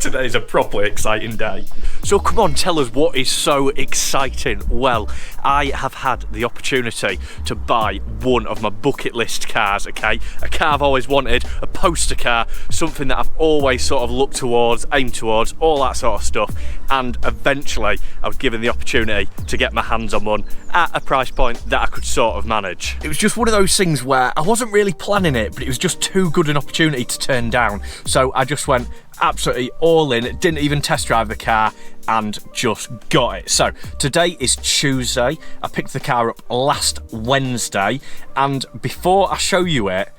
Today's a properly exciting day. So come on, tell us what is so exciting. Well, I have had the opportunity to buy one of my bucket list cars, okay? A car I've always wanted, a poster car, something that I've always sort of looked towards, aimed towards, all that sort of stuff. And eventually I was given the opportunity to get my hands on one at a price point that I could sort of manage. It was just one of those things where I wasn't really planning it, but it was just too good an opportunity to turn down. So I just went absolutely all in, didn't even test drive the car and just got it. So today is Tuesday. I picked the car up last Wednesday, and before I show you it,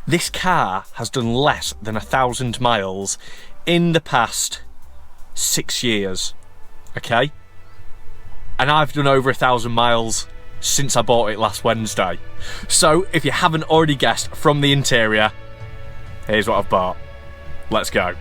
this car has done less than 1,000 miles in the past 6 years, okay? And I've done over 1,000 miles since I bought it last Wednesday. So if you haven't already guessed from the interior, here's what I've bought. Let's go.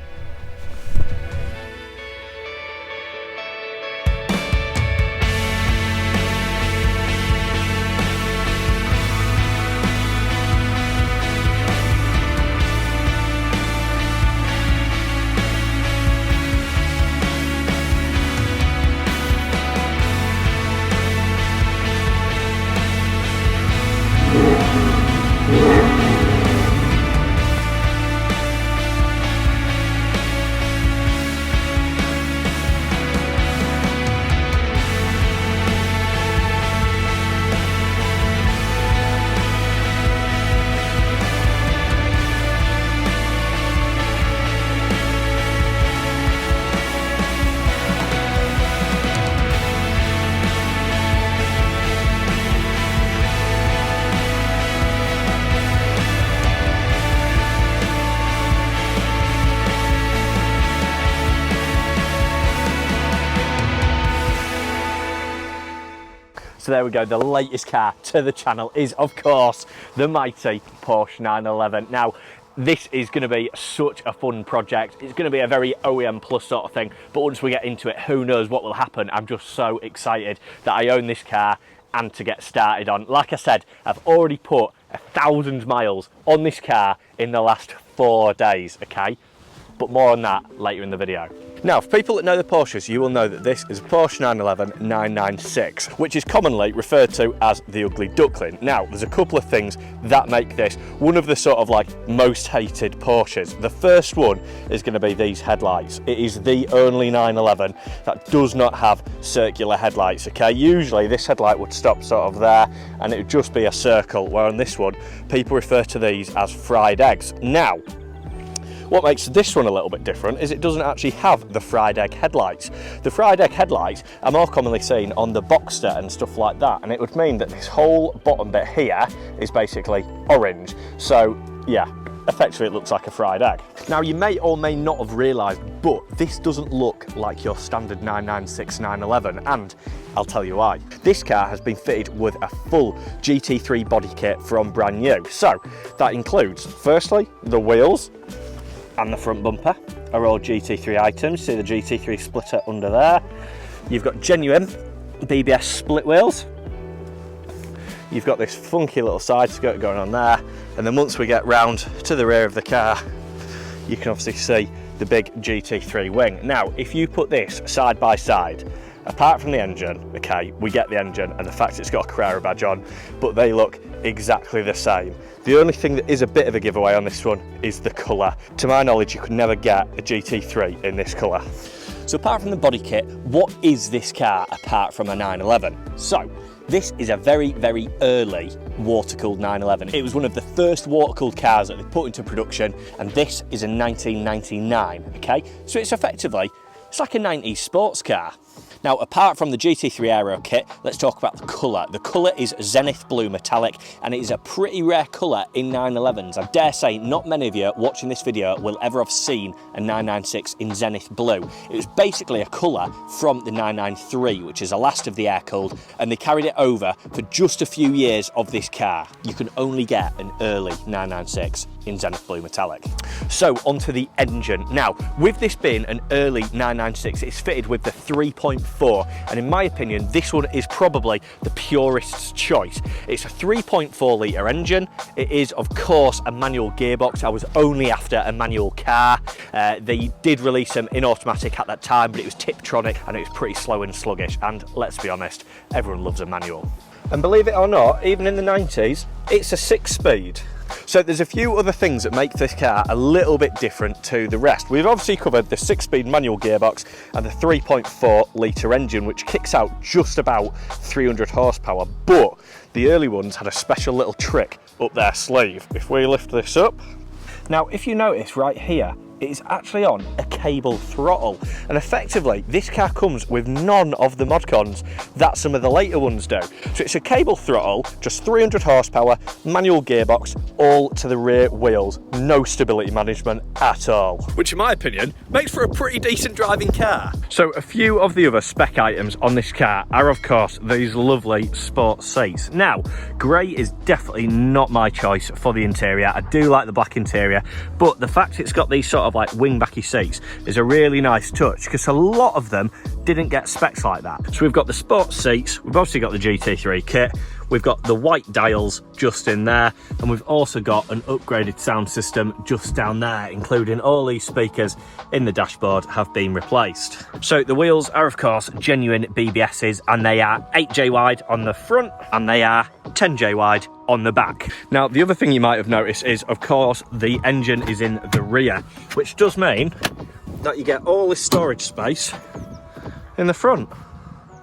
So there we go, the latest car to the channel is, of course, the mighty Porsche 911. Now, this is going to be such a fun project. It's going to be a very OEM plus sort of thing, but once we get into it, who knows what will happen. I'm just so excited that I own this car and to get started on. Like I said, I've already put 1,000 miles on this car in the last 4 days, okay? But more on that later in the video. Now, for people that know the Porsches, you will know that this is a Porsche 911 996, which is commonly referred to as the ugly duckling. Now, there's a couple of things that make this one of the sort of like most hated Porsches. The first one is going to be these headlights. It is the only 911 that does not have circular headlights, okay? Usually this headlight would stop sort of there and it would just be a circle, where on this one, people refer to these as fried eggs. Now, what makes this one a little bit different is it doesn't actually have the fried egg headlights. The fried egg headlights are more commonly seen on the Boxster and stuff like that, and it would mean that this whole bottom bit here is basically orange. So yeah, effectively it looks like a fried egg. Now, you may or may not have realised, but this doesn't look like your standard 996 911, and I'll tell you why. This car has been fitted with a full GT3 body kit from brand new. So that includes, firstly, the wheels and the front bumper are all GT3 items. See the GT3 splitter under there. You've got genuine BBS split wheels. You've got this funky little side skirt going on there. And then once we get round to the rear of the car, you can obviously see the big GT3 wing. Now, if you put this side by side, apart from the engine, okay, we get the engine and the fact it's got a Carrera badge on, but they look exactly the same. The only thing that is a bit of a giveaway on this one is the colour. To my knowledge, you could never get a GT3 in this colour. So apart from the body kit, what is this car apart from a 911? So this is a very, very early water-cooled 911. It was one of the first water-cooled cars that they put into production, and this is a 1999, okay? So it's effectively, it's like a 90s sports car. Now, apart from the GT3 Aero kit, let's talk about the colour. The colour is Zenith Blue Metallic, and it is a pretty rare colour in 911s. I dare say not many of you watching this video will ever have seen a 996 in Zenith Blue. It was basically a colour from the 993, which is the last of the air-cooled, and they carried it over for just a few years of this car. You can only get an early 996 in Zenith Blue Metallic. So onto the engine. Now, with this being an early 996, it's fitted with the 3.4, and in my opinion, this one is probably the purist's choice. It's a 3.4 litre engine. It is, of course, a manual gearbox. I was only after a manual car. They did release them in automatic at that time, but it was Tiptronic and it was pretty slow and sluggish, and let's be honest, everyone loves a manual. And believe it or not, even in the 90s, it's a 6-speed. So there's a few other things that make this car a little bit different to the rest. We've obviously covered the 6-speed manual gearbox and the 3.4 litre engine, which kicks out just about 300 horsepower, but the early ones had a special little trick up their sleeve. If we lift this up, now if you notice right here, it is actually on a cable throttle, and effectively this car comes with none of the mod cons that some of the later ones do. So it's a cable throttle, just 300 horsepower, manual gearbox, all to the rear wheels, no stability management at all, which in my opinion makes for a pretty decent driving car. So a few of the other spec items on this car are of course these lovely sport seats. Now grey is definitely not my choice for the interior. I do like the black interior, but the fact it's got these sort of like wingbacky seats is a really nice touch, because a lot of them didn't get specs like that. So we've got the sports seats, we've obviously got the GT3 kit, we've got the white dials just in there, and we've also got an upgraded sound system just down there, including all these speakers in the dashboard have been replaced. So the wheels are of course genuine BBSs, and they are 8J wide on the front and they are 10J wide on the back. Now the other thing you might have noticed is of course the engine is in the rear, which does mean that you get all this storage space in the front.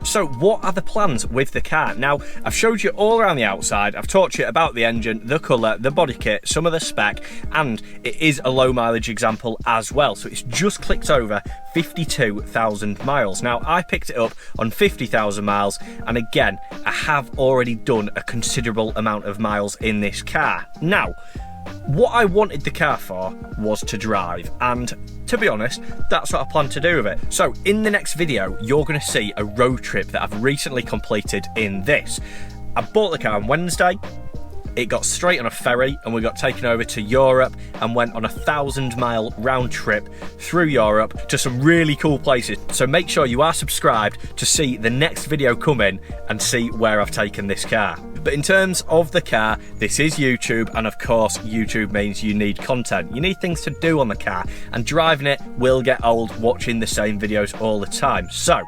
So what are the plans with the car? Now, I've showed you all around the outside, I've talked to you about the engine, the colour, the body kit, some of the spec, and it is a low mileage example as well. So it's just clicked over 52,000 miles. Now, I picked it up on 50,000 miles, and again, I have already done a considerable amount of miles in this car. Now, what I wanted the car for was to drive, and to be honest, that's what I plan to do with it. So in the next video, you're going to see a road trip that I've recently completed in this. I bought the car on Wednesday, it got straight on a ferry and we got taken over to Europe and went on a 1,000-mile round trip through Europe to some really cool places. So make sure you are subscribed to see the next video come in and see where I've taken this car. But in terms of the car, this is YouTube, and of course YouTube means you need content. You need things to do on the car, and driving it will get old watching the same videos all the time. So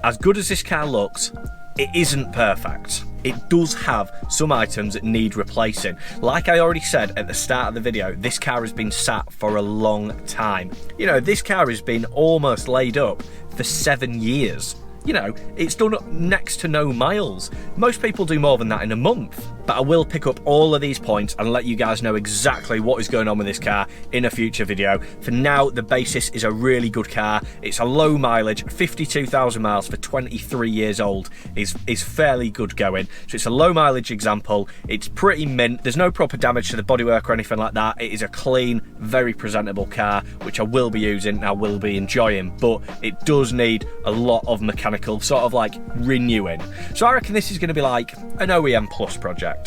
as good as this car looks, it isn't perfect. It does have some items that need replacing. Like I already said at the start of the video, this car has been sat for a long time. You know, this car has been almost laid up for 7 years. You know, it's done next to no miles. Most people do more than that in a month. But I will pick up all of these points and let you guys know exactly what is going on with this car in a future video. For now, the basis is a really good car. It's a low mileage, 52,000 miles for 23 years old is fairly good going. So it's a low mileage example. It's pretty mint. There's no proper damage to the bodywork or anything like that. It is a clean, very presentable car, which I will be using and I will be enjoying, but it does need a lot of mechanical sort of like renewing. So I reckon this is going to be like an OEM Plus project.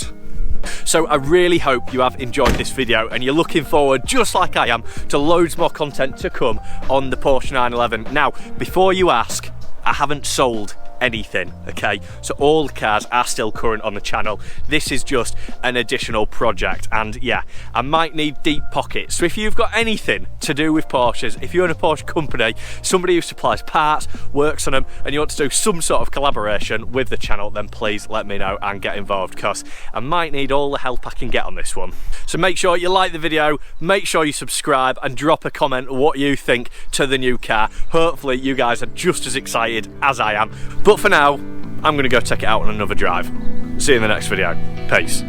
So I really hope you have enjoyed this video and you're looking forward, just like I am, to loads more content to come on the Porsche 911. Now, before you ask, I haven't sold anything, okay? So all the cars are still current on the channel. This is just an additional project, and yeah, I might need deep pockets. So if you've got anything to do with Porsches, if you're in a Porsche company, somebody who supplies parts, works on them, and you want to do some sort of collaboration with the channel, then please let me know and get involved, because I might need all the help I can get on this one. So make sure you like the video, make sure you subscribe, and drop a comment what you think to the new car. Hopefully you guys are just as excited as I am. But for now, I'm going to go take it out on another drive. See you in the next video. Peace.